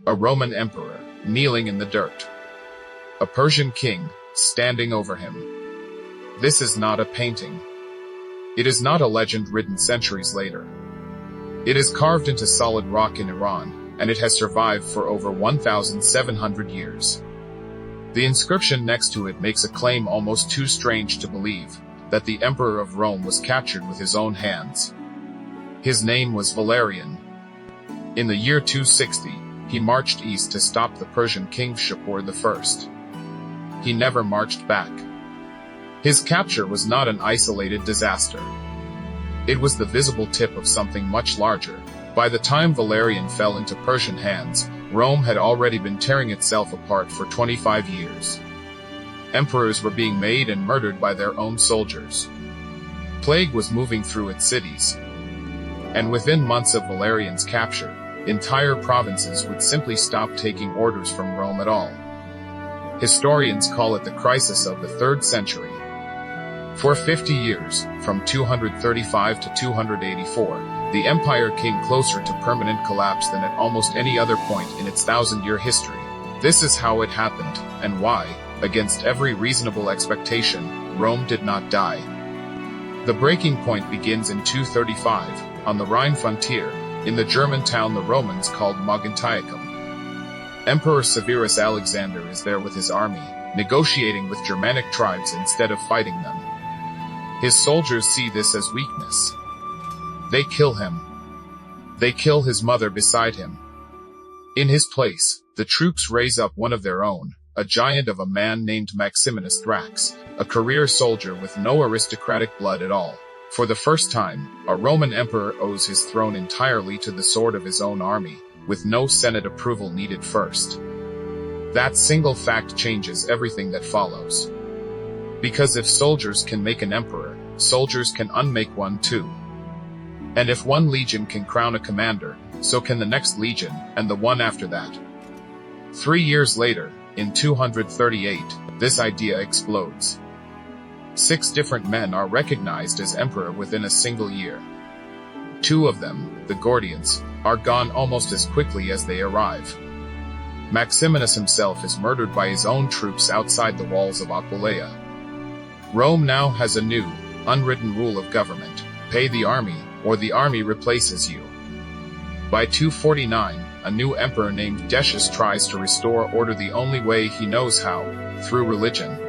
A Roman emperor, kneeling in the dirt. A Persian king, standing over him. This is not a painting. It is not a legend written centuries later. It is carved into solid rock in Iran, and it has survived for over 1,700 years. The inscription next to it makes a claim almost too strange to believe, that the Emperor of Rome was captured with his own hands. His name was Valerian. In the year 260, he marched east to stop the Persian king Shapur the First. He never marched back. His capture was not an isolated disaster. It was the visible tip of something much larger. By the time Valerian fell into Persian hands, Rome had already been tearing itself apart for 25 years. Emperors were being made and murdered by their own soldiers. Plague was moving through its cities. And within months of Valerian's capture, entire provinces would simply stop taking orders from Rome at all. Historians call it the crisis of the 3rd century. For 50 years, from 235 to 284, the empire came closer to permanent collapse than at almost any other point in its 1,000-year history. This is how it happened, and why, against every reasonable expectation, Rome did not die. The breaking point begins in 235, on the Rhine frontier, in the German town the Romans called Mogontiacum. Emperor Severus Alexander is there with his army, negotiating with Germanic tribes instead of fighting them. His soldiers see this as weakness. They kill him. They kill his mother beside him. In his place, the troops raise up one of their own, a giant of a man named Maximinus Thrax, a career soldier with no aristocratic blood at all. For the first time, a Roman emperor owes his throne entirely to the sword of his own army, with no Senate approval needed first. That single fact changes everything that follows. Because if soldiers can make an emperor, soldiers can unmake one too. And if one legion can crown a commander, so can the next legion, and the one after that. 3 years later, in 238, this idea explodes. 6 different men are recognized as emperor within a single year. 2 of them, the Gordians, are gone almost as quickly as they arrive. Maximinus himself is murdered by his own troops outside the walls of Aquileia. Rome now has a new, unwritten rule of government: pay the army, or the army replaces you. By 249, a new emperor named Decius tries to restore order the only way he knows how, through religion.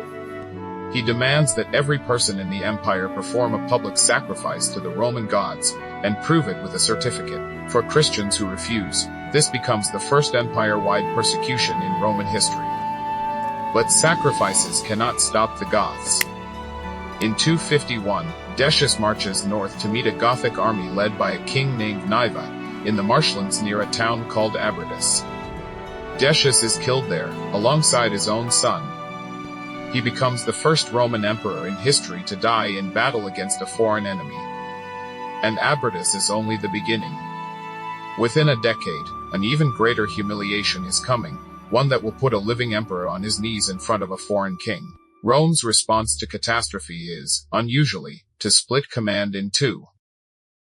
He demands that every person in the empire perform a public sacrifice to the Roman gods, and prove it with a certificate. For Christians who refuse, this becomes the first empire-wide persecution in Roman history. But sacrifices cannot stop the Goths. In 251, Decius marches north to meet a Gothic army led by a king named Niva, in the marshlands near a town called Abritus. Decius is killed there, alongside his own son. He becomes the first Roman emperor in history to die in battle against a foreign enemy. And Abritus is only the beginning. Within a decade, an even greater humiliation is coming, one that will put a living emperor on his knees in front of a foreign king. Rome's response to catastrophe is, unusually, to split command in 2.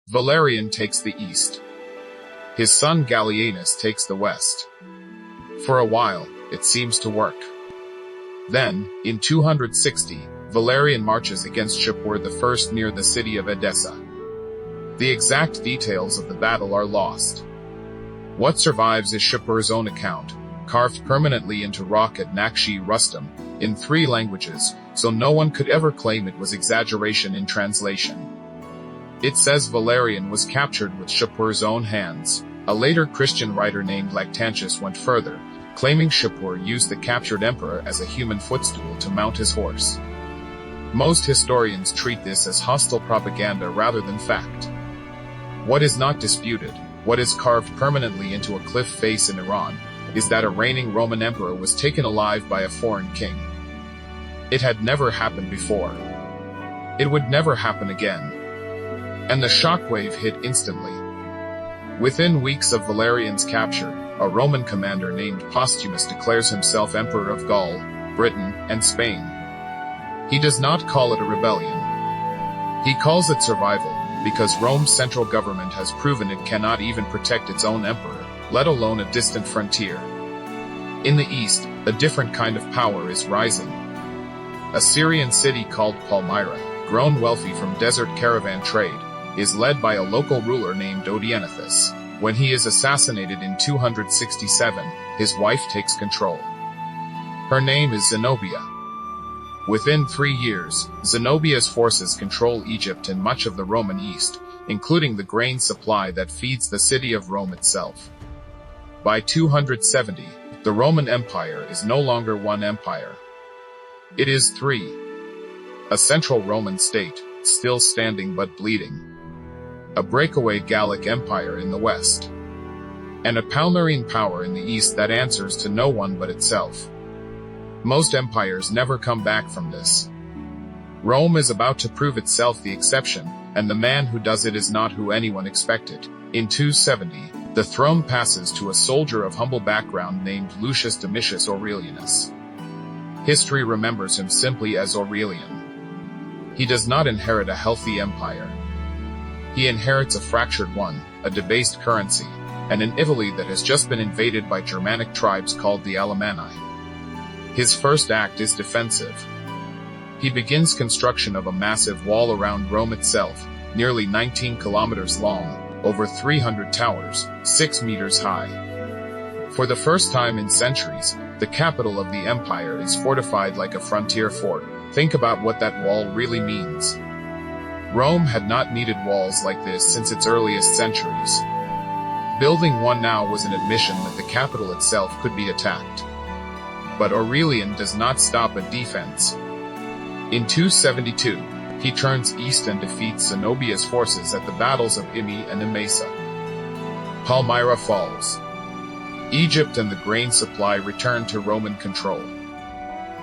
Valerian takes the east. His son Gallienus takes the west. For a while, it seems to work. Then, in 260, Valerian marches against Shapur the First near the city of Edessa. The exact details of the battle are lost. What survives is Shapur's own account, carved permanently into rock at Naqsh-e Rustum, in 3 languages, so no one could ever claim it was exaggeration in translation. It says Valerian was captured with Shapur's own hands. A later Christian writer named Lactantius went further, claiming Shapur used the captured emperor as a human footstool to mount his horse. Most historians treat this as hostile propaganda rather than fact. What is not disputed, what is carved permanently into a cliff face in Iran, is that a reigning Roman emperor was taken alive by a foreign king. It had never happened before. It would never happen again. And the shockwave hit instantly. Within weeks of Valerian's capture, a Roman commander named Postumus declares himself emperor of Gaul, Britain, and Spain. He does not call it a rebellion. He calls it survival, because Rome's central government has proven it cannot even protect its own emperor, let alone a distant frontier. In the east, a different kind of power is rising. A Syrian city called Palmyra, grown wealthy from desert caravan trade, is led by a local ruler named Odenathus. When he is assassinated in 267, his wife takes control. Her name is Zenobia. Within 3 years, Zenobia's forces control Egypt and much of the Roman East, including the grain supply that feeds the city of Rome itself. By 270, the Roman Empire is no longer one empire. It is three. A central Roman state, still standing but bleeding. A breakaway Gallic Empire in the west. And a Palmyrian power in the east that answers to no one but itself. Most empires never come back from this. Rome is about to prove itself the exception, and the man who does it is not who anyone expected. In 270, the throne passes to a soldier of humble background named Lucius Domitius Aurelianus. History remembers him simply as Aurelian. He does not inherit a healthy empire. He inherits a fractured one, a debased currency, and an Italy that has just been invaded by Germanic tribes called the Alemanni. His first act is defensive. He begins construction of a massive wall around Rome itself, nearly 19 kilometers long, over 300 towers, 6 meters high. For the first time in centuries, the capital of the empire is fortified like a frontier fort. Think about what that wall really means. Rome had not needed walls like this since its earliest centuries. Building one now was an admission that the capital itself could be attacked. But Aurelian does not stop at defense. In 272, he turns east and defeats Zenobia's forces at the battles of Imi and Emesa. Palmyra falls. Egypt and the grain supply return to Roman control.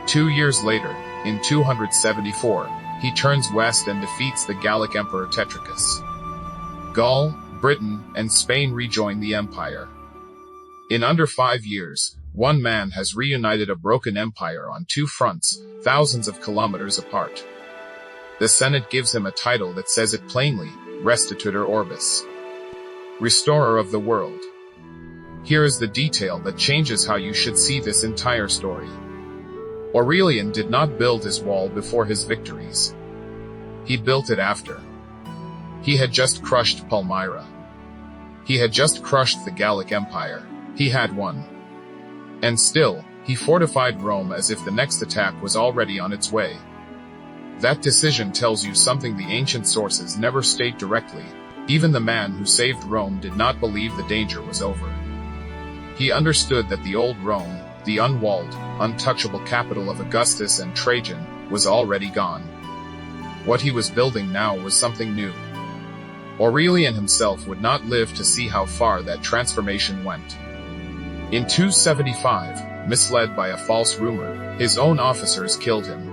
2 years later, in 274, he turns west and defeats the Gallic Emperor Tetricus. Gaul, Britain, and Spain rejoin the empire. In under 5 years, one man has reunited a broken empire on two fronts, thousands of kilometers apart. The Senate gives him a title that says it plainly, Restitutor Orbis. Restorer of the world. Here is the detail that changes how you should see this entire story. Aurelian did not build his wall before his victories. He built it after. He had just crushed Palmyra. He had just crushed the Gallic Empire. He had won. And still, he fortified Rome as if the next attack was already on its way. That decision tells you something the ancient sources never state directly. Even the man who saved Rome did not believe the danger was over. He understood that the old Rome, the unwalled, untouchable capital of Augustus and Trajan, was already gone. What he was building now was something new. Aurelian himself would not live to see how far that transformation went. In 275, misled by a false rumor, his own officers killed him.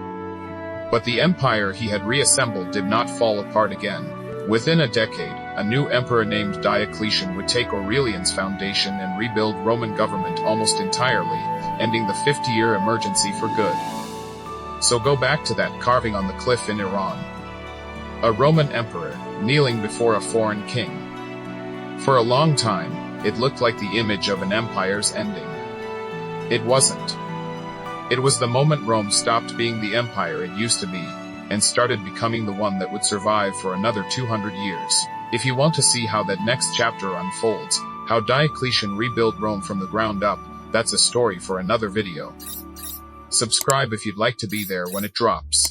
But the empire he had reassembled did not fall apart again. Within a decade, a new emperor named Diocletian would take Aurelian's foundation and rebuild Roman government almost entirely, ending the 50-year emergency for good. So go back to that carving on the cliff in Iran. A Roman emperor, kneeling before a foreign king. For a long time, it looked like the image of an empire's ending. It wasn't. It was the moment Rome stopped being the empire it used to be, and started becoming the one that would survive for another 200 years. If you want to see how that next chapter unfolds, how Diocletian rebuilt Rome from the ground up, that's a story for another video. Subscribe if you'd like to be there when it drops.